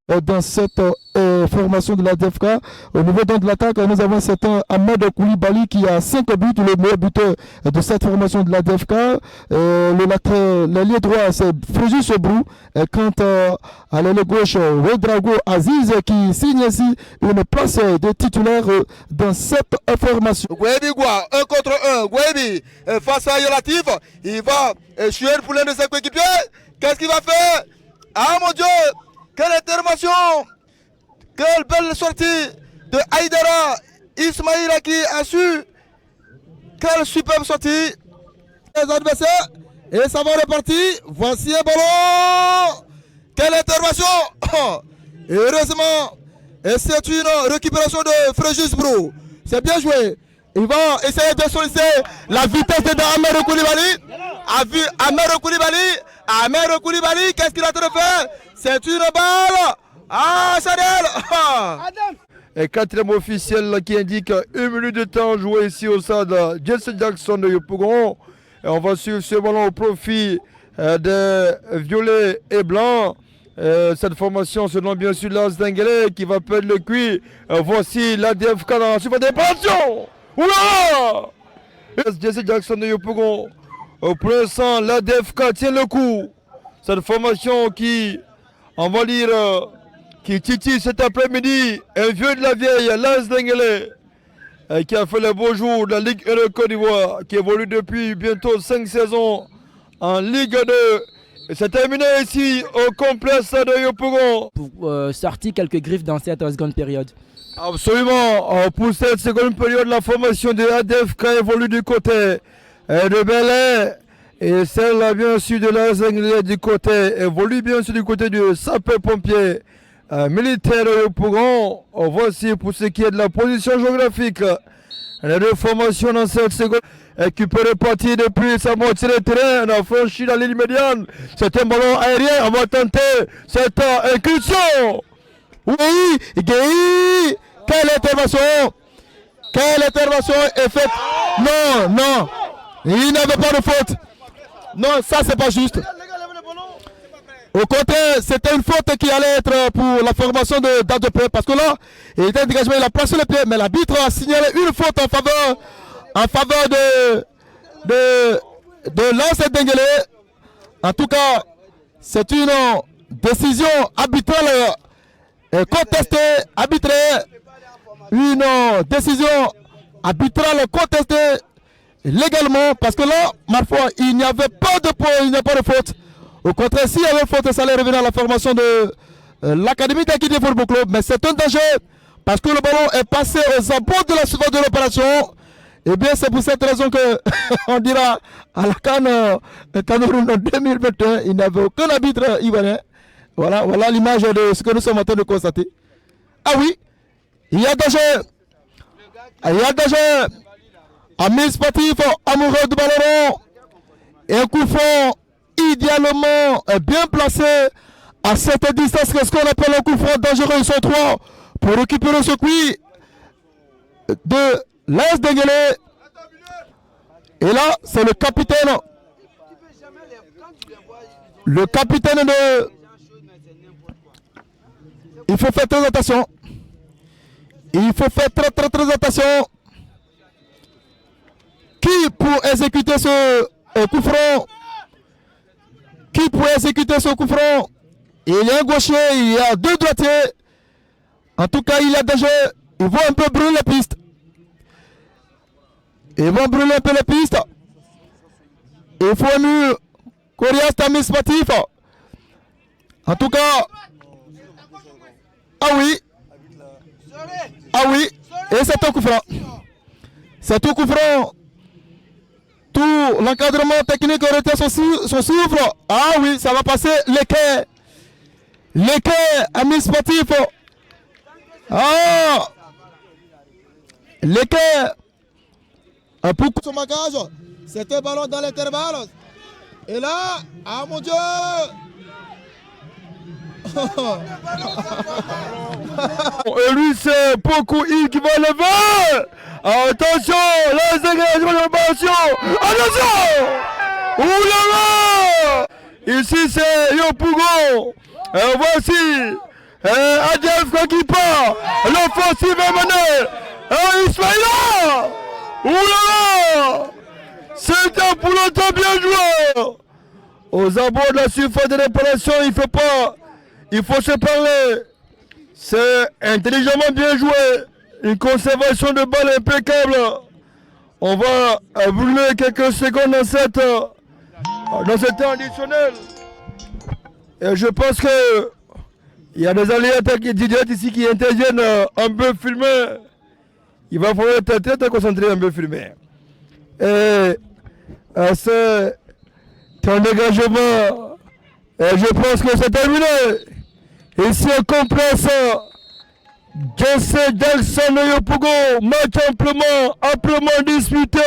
dans cette formation de la DFK. Au niveau de l'attaque, nous avons un certain Ahmed Koulibaly qui a 5 buts, le meilleur buteur de cette formation de la DFK. L'ailier droit, c'est Fréjus Brou. Quant à l'ailier gauche, Ouedraogo Aziz qui signe ici une place de titulaire dans cette formation. Gouebi Gua, 1 contre 1. Gouebi face à Yolatif, il va tuer pour l'un de ses coéquipiers. Qu'est-ce qu'il va faire? Ah mon Dieu! Quelle intervention! Quelle belle sortie de Aïdara Ismaïla qui a su. Quelle superbe sortie. Les adversaires. Et ça va repartir. Voici un ballon. Quelle intervention. Et heureusement, c'est une récupération de Fréjus Brou. C'est bien joué. Il va essayer de solliciter la vitesse de Ahmed Koulibaly. Ahmed Koulibaly, qu'est-ce qu'il a en train de faire? C'est une balle. Ah, Chanel. Et quatrième officiel là, qui indique 1 minute de temps joué ici au stade Jesse Jackson de Yopougon. Et on va suivre ce ballon au profit des violets et blancs. Cette formation se nomme bien sûr Lance Denguele qui va perdre le cuir. Voici la DFK dans la suite des passions. Oula! Jesse Jackson de Yopougon. Pour l'instant, la DFK tient le coup. Cette formation qui, on va dire, qui titille cet après-midi, un vieux de la vieille, Lance Denguele, qui a fait le beau jour de la Ligue 1 de Côte d'Ivoire, qui évolue depuis bientôt 5 saisons en Ligue 2. Et c'est terminé ici au complexe de Yopougon. Pour sortir quelques griffes dans cette seconde période. Absolument. Pour cette seconde période, la formation de ADFK évolue du côté de Bel-Air. Et celle bien sûr de la Zengle du côté évolue bien sûr du côté du sapeur-pompier militaire de Yopougon. Voici pour ce qui est de la position géographique. Les deux formations dans cette seconde récupérées partie depuis sa moitié de terrain. On a franchi la ligne médiane. C'est un ballon aérien. On va tenter cette incursion. Oui, Guéhi. Quelle intervention! Quelle intervention est faite? Non, non. Il n'avait pas de faute. Non, ça c'est pas juste. Au contraire, c'était une faute qui allait être pour la formation d'Adepé. Parce que là, il était dégagement, il a placé le pied. Mais l'arbitre a signalé une faute en faveur de Lance Denguele. En tout cas, c'est une décision arbitrale contestée, arbitraire. Une décision arbitrale contestée légalement, parce que là, ma foi, il n'y avait pas de point, il n'y a pas de faute. Au contraire, s'il y avait faute, ça allait revenir à la formation de l'Académie d'Aquidé Football Club. Mais c'est un danger, parce que le ballon est passé aux abords de la surface de l'opération. Et bien, c'est pour cette raison que on dira à la CAN Cameroun en 2021, il n'y avait aucun arbitre ivoirien. Voilà l'image de ce que nous sommes en train de constater. Ah oui, il y a danger. Il y a danger. Amis sportifs, amoureux du ballon. Et un coup franc idéalement bien placé à cette distance, ce qu'on appelle un coup franc dangereux. Ils sont 3 pour récupérer le circuit de Lance Denguele. Et là, c'est le capitaine. Le capitaine de... Il faut faire très attention. Il faut faire très attention. Qui pour exécuter ce coup franc? Qui pour exécuter ce coup franc? Il y a un gaucher, il y a 2 droitiers. En tout cas, il y a danger. Ils vont un peu brûler la piste. Ils vont brûler un peu la piste. Il faut un mur coriace administratif. En tout cas, ah oui. Ah oui. Et c'est un coup franc. C'est un coup franc. Tout l'encadrement technique retient son souffle. Ah oui, ça va passer l'équerre. L'équerre administratif. Ah. L'équerre. Pour son bagage. C'est un ballon dans l'intervalle. Et là, ah mon Dieu. Et lui, c'est beaucoup il qui va lever. Attention, les dégradations. Attention. Oulala. Ici, c'est Yopougon. Et voici Adelph qui part. L'offensive est menée. Ismaïla. Oulala. C'était pour longtemps bien joué. Aux abords de la surface de réparation, il faut se parler. C'est intelligemment bien joué. Une conservation de balle impeccable. On va brûler quelques secondes dans cette temps additionnel. Et je pense que il y a des aléatoires ici qui interviennent un peu filmés. Il va falloir être très concentré un peu filmé. Et c'est un dégagement. Et je pense que c'est terminé. Ici en complexe, Jesse Jackson de Yopougon, match amplement disputé.